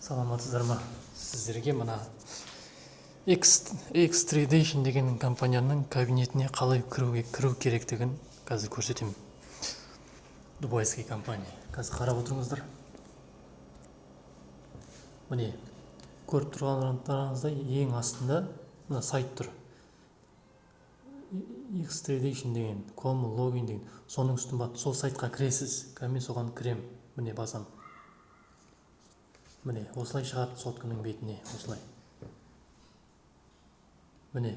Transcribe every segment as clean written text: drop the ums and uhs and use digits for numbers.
Саламатсыздар ма? Сіздерге мына X-Tradition деген компанияның кабинетіне қалай кіру керектігін қазір көрсетемін. Дубайский компания. Қазір қарап отырыңыздар. Міне, көріп тұрғандарыңыздай ең астында мына сайт тұр. X-Tradition деген, com логин деген. Соның үстін сол сайтқа кіресіз. Мен соған кірем. Міне басам. Міне, осылай шығады сотканың бетіне, осылай. Міне.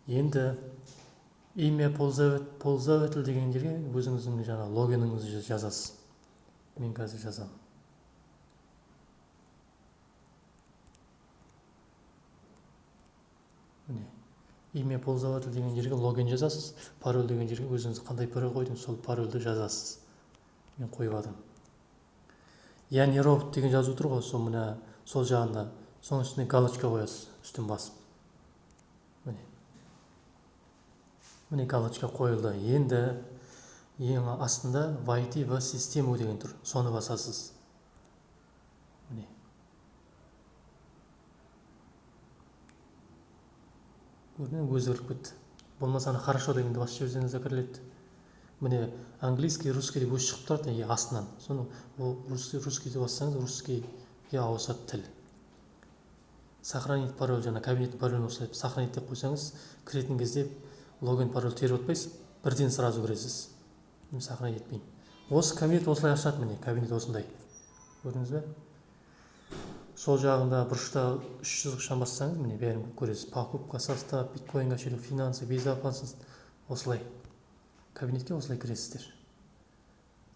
Енді имя пользователь деген жерге өзіңіздің жаңа логиніңізді жазасыз. Мен қазір жазам. Міне. Имя пользователь деген жерге логин жазасыз. Пароль деген жерге өзіңіз қандай пароль қойдыңыз, сол парольді жазасыз. Мен қойып алдым. Яғни робот деген жазу тұр ғой, сол жағында, соның үстіне галочка қоясыз, үстін басып. Міне галочка қойылды. Енді ең астында войти в систему деген тұр, соны басасыз. Міне. Көрдіңіз, өзгеріп кетті. Болмаса хорошо дегенді басып жіберсеңіз кіріледі. Міне английский, русский деп өз шығып тұрады астынан. Соны русский деп бассаңыз, русскийге ауысады тіл. Сохранить пароль, жаңа кабинет паролін осылай сохранить деп қойсаңыз, кіретін кезде логин пароль теріп отпайсыз, бірден сразу кіресіз. Мен сохранить етпейін. Осы кабинет осылай ашады, міне кабинет осындай. Көрдіңіз бе? Сол жағында бұрышта 3 жазғыштан бассаңыз, міне бәрін көресіз. Покупка, состав, биткоин кошелек, финансы, безопасность, осылай. Кабинетке осылай кіресіздер.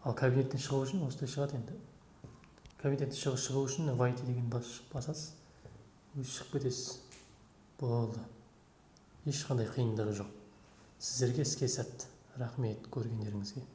Ал кабинеттен шығу үшін осылай шығады енді. Кабинеттен шығу үшін войти деген басасыз. Өз шығып кетесіз. Болды. Ешқандай қиындығы жоқ. Сіздерге іске сәт. Рахмет көргендеріңізге.